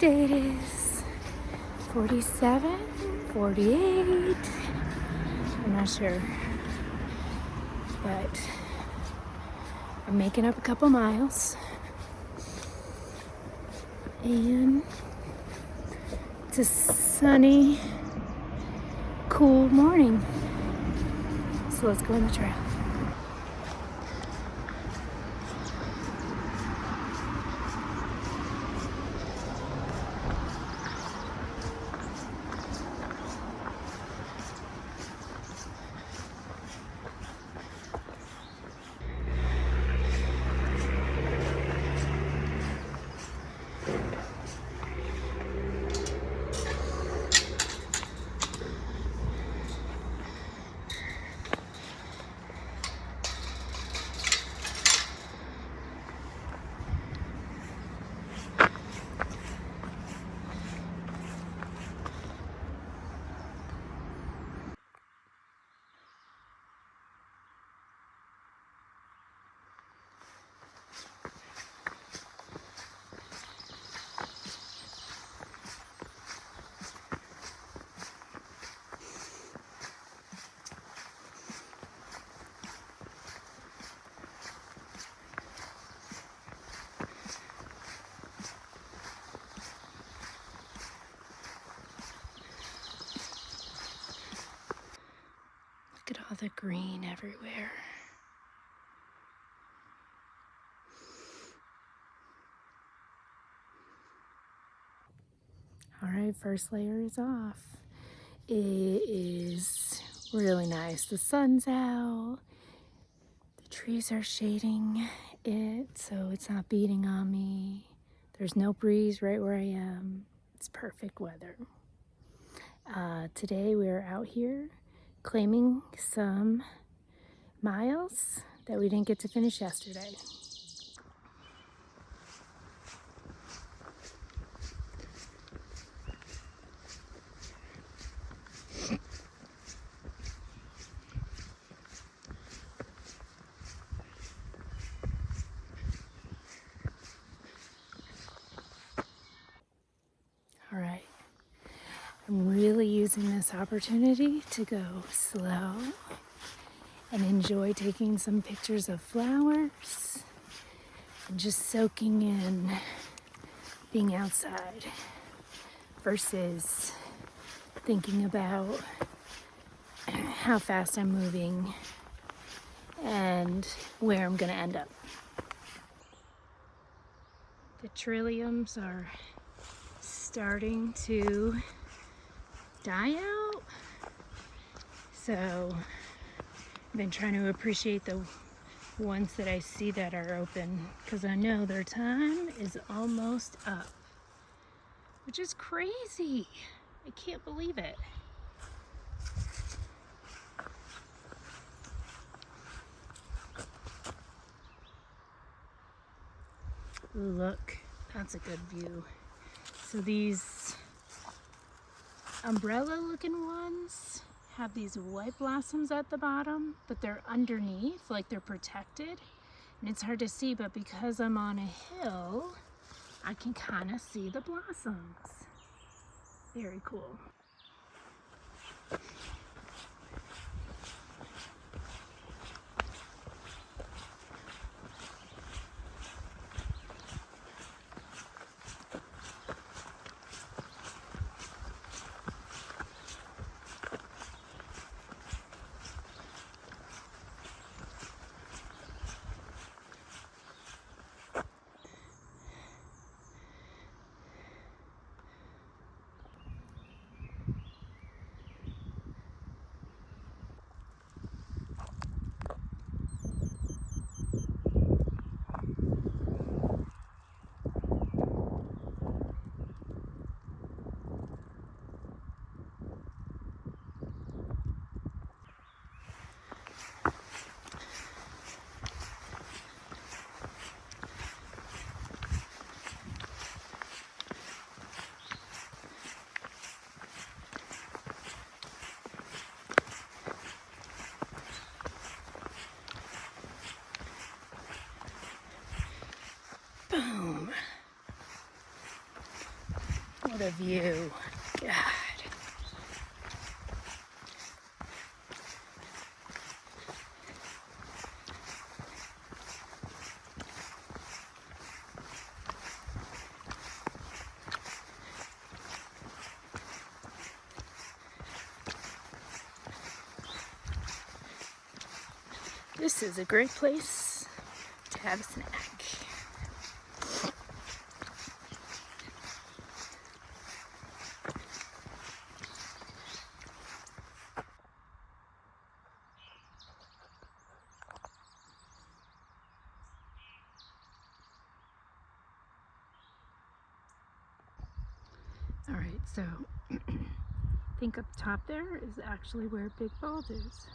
date is 47, 48. I'm not sure. But I'm making up a couple miles. And it's a sunny, cool morning. So let's go on the trail. Look at all the green everywhere. All right, first layer is off. It is really nice. The sun's out. The trees are shading it, so it's not beating on me. There's no breeze right where I am. It's perfect weather. Today we are out here claiming some miles that we didn't get to finish yesterday. All right, I'm really using this opportunity to go slow and enjoy taking some pictures of flowers and just soaking in being outside versus thinking about how fast I'm moving and where I'm gonna end up. The trilliums are starting to die out, so I've been trying to appreciate the ones that I see that are open because I know their time is almost up, which is crazy. I can't believe it. Look, that's a good view. So these umbrella looking ones have these white blossoms at the bottom, but they're underneath, like they're protected. And it's hard to see, but because I'm on a hill, I can kind of see the blossoms. Very cool. What a view. God. This is a great place to have a snack. All right, so I think up top there is actually where Big Bald is.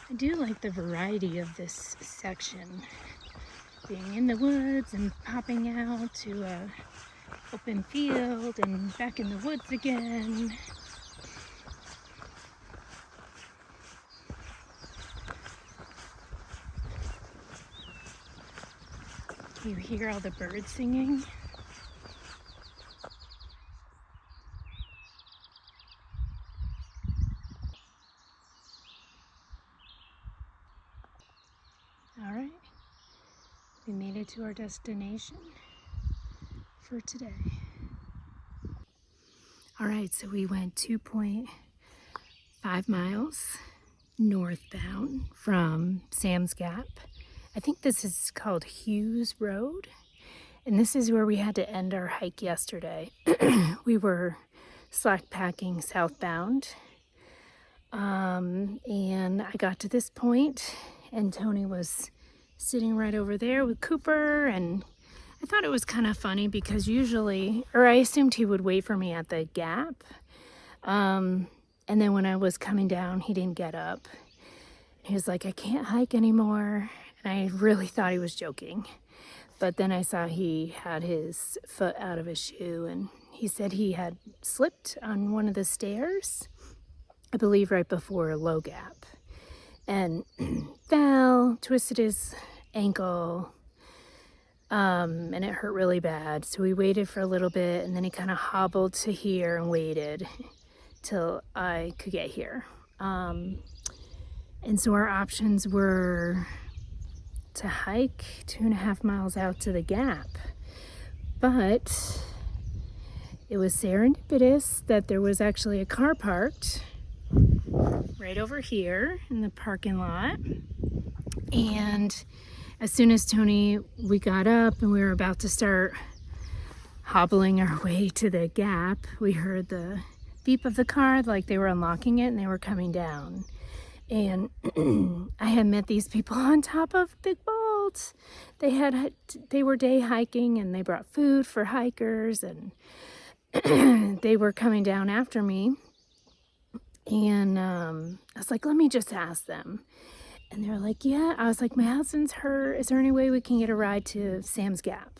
I do like the variety of this section, being in the woods and popping out to a open field and back in the woods again. You hear all the birds singing. All right, we made it to our destination for today. All right, so we went 2.5 miles northbound from Sam's Gap. I think this is called Hughes Road, and this is where we had to end our hike yesterday. We were slack packing southbound, and I got to this point, and Tony was sitting right over there with Cooper, and I thought it was kind of funny because usually, or I assumed he would wait for me at the gap. And then when I was coming down, he didn't get up. He was like, I can't hike anymore. And I really thought he was joking. But then I saw he had his foot out of his shoe, and he said he had slipped on one of the stairs, I believe right before Low Gap, and fell, twisted his ankle, and it hurt really bad. So we waited for a little bit, and then he kind of hobbled to here and waited till I could get here. And so our options were to hike 2.5 miles out to the gap, but it was serendipitous that there was actually a car parked right over here in the parking lot. And as soon as we got up and we were about to start hobbling our way to the gap, we heard the beep of the car, like they were unlocking it and they were coming down. And I had met these people on top of Big Bald. They were day hiking, and they brought food for hikers, and they were coming down after me. And I was like, let me just ask them. And they were like, yeah. I was like, my husband's hurt. Is there any way we can get a ride to Sam's Gap?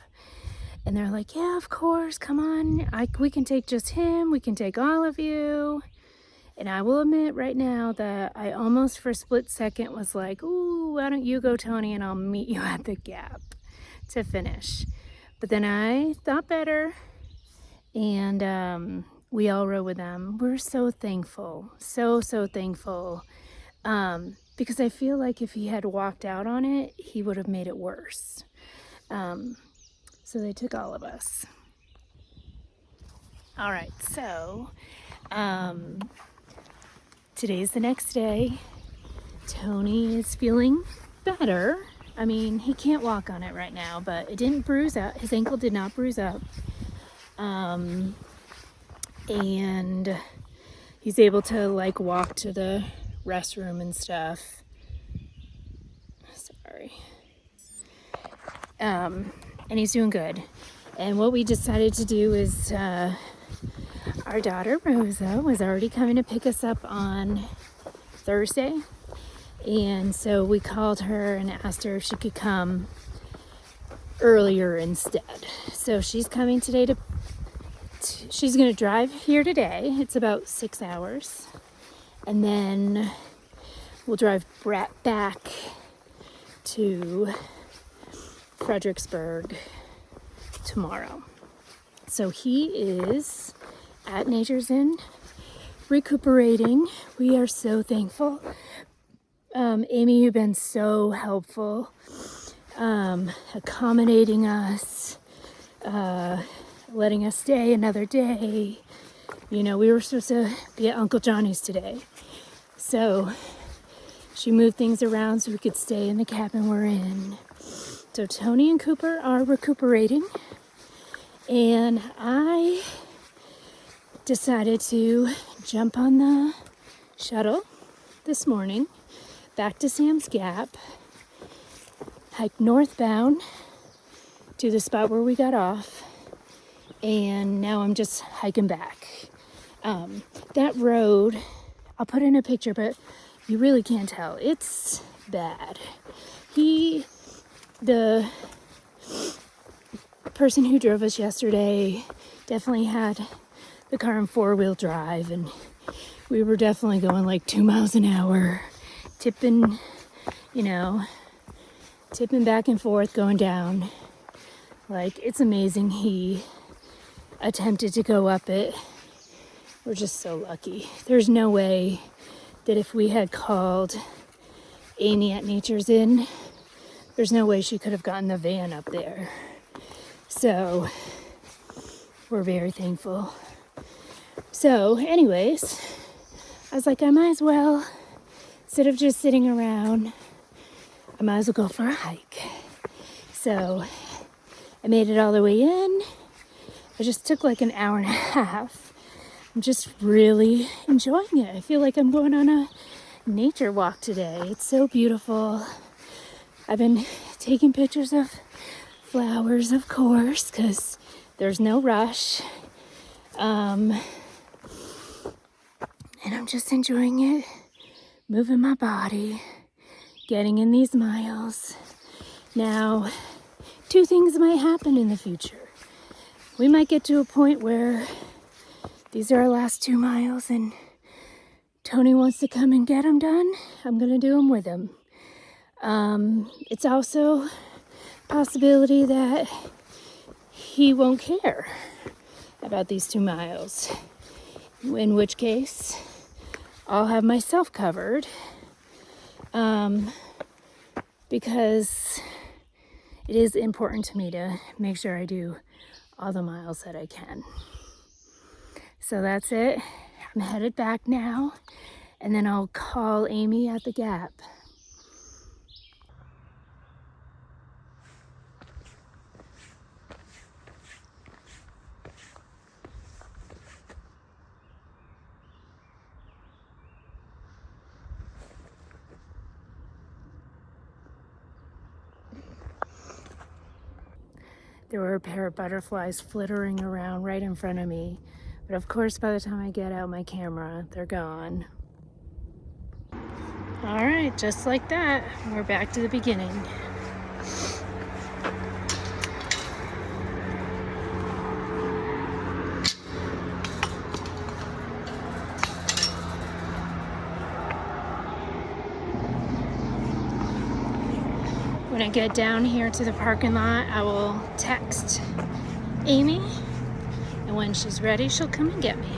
And they're like, yeah, of course. Come on. We can take just him. We can take all of you. And I will admit right now that I almost for a split second was like, ooh, why don't you go, Tony, and I'll meet you at the gap to finish. But then I thought better, and we all rode with them. We're so thankful, so thankful, because I feel like if he had walked out on it, he would have made it worse. So they took all of us. All right, so today's the next day. Tony is feeling better. I mean, he can't walk on it right now, but it didn't bruise out. His ankle did not bruise up. And he's able to like walk to the restroom and stuff. Sorry. And he's doing good. And what we decided to do is our daughter Rosa was already coming to pick us up on Thursday, and so we called her and asked her if she could come earlier instead. So she's coming today to she's gonna drive here today. It's about 6 hours. And then we'll drive back to Fredericksburg tomorrow. So he is at Nature's Inn recuperating. We are so thankful. Amy, you've been so helpful, accommodating us, letting us stay another day. You know, we were supposed to be at Uncle Johnny's today. So she moved things around so we could stay in the cabin we're in. So Tony and Cooper are recuperating. And I decided to jump on the shuttle this morning back to Sam's Gap, hike northbound to the spot where we got off, and now I'm just hiking back. That road, I'll put in a picture, but you really can't tell. It's bad. The person who drove us yesterday definitely had the car in 4-wheel drive, and we were definitely going like 2 miles an hour, tipping back and forth, going down. Like, it's amazing he attempted to go up it. We're just so lucky. There's no way that if we had called Amy at Nature's Inn, there's no way she could have gotten the van up there. So we're very thankful. So anyways, I was like, I might as well, instead of just sitting around, I might as well go for a hike. So I made it all the way in. I just took like an hour and a half. I'm just really enjoying it. I feel like I'm going on a nature walk today. It's so beautiful. I've been taking pictures of flowers, of course, because there's no rush. And I'm just enjoying it, moving my body, getting in these miles. Now, 2 things might happen in the future. We might get to a point where these are our last 2 miles and Tony wants to come and get them done. I'm going to do them with him. It's also a possibility that he won't care about these 2 miles, in which case I'll have myself covered, because it is important to me to make sure I do all the miles that I can. So that's it. I'm headed back now, and then I'll call Amy at the Gap. There were a pair of butterflies flittering around right in front of me. But of course, by the time I get out my camera, they're gone. All right, just like that, we're back to the beginning. When I get down here to the parking lot, I will text Amy, and when she's ready, she'll come and get me.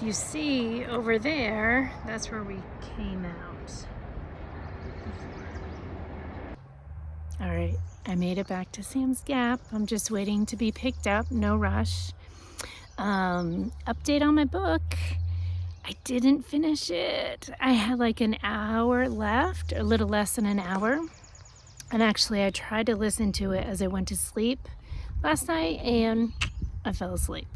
You see over there, that's where we came out. All right, I made it back to Sam's Gap. I'm just waiting to be picked up, no rush. Update on my book. I didn't finish it. I had like an hour left, a little less than an hour. And actually I tried to listen to it as I went to sleep last night and I fell asleep.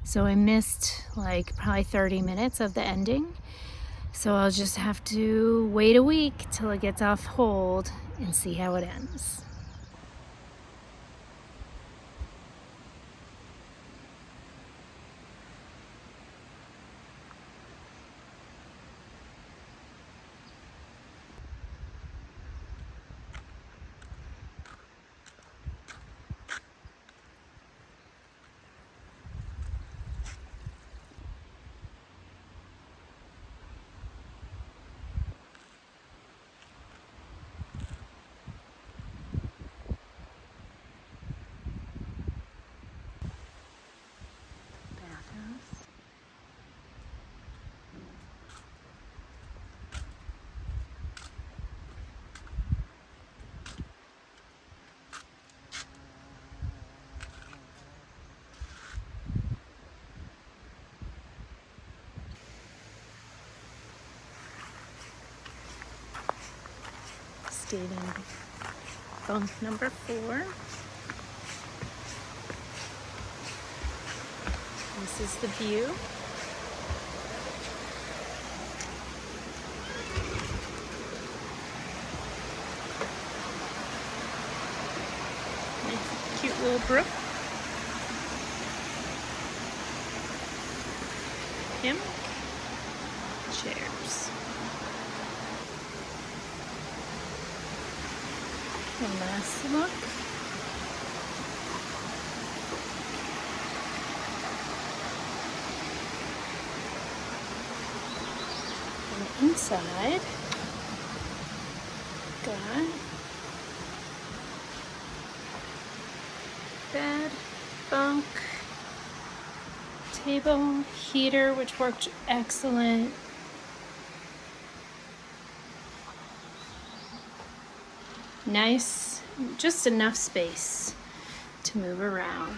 So I missed like probably 30 minutes of the ending. So I'll just have to wait a week till it gets off hold and see how it ends. Bathhouse. Stayed in bunk number 4. This is the view. Nice, cute little brook. Hammock. Chairs. One last look. And inside, got bed, bunk, table, heater, which worked excellent. Nice, just enough space to move around.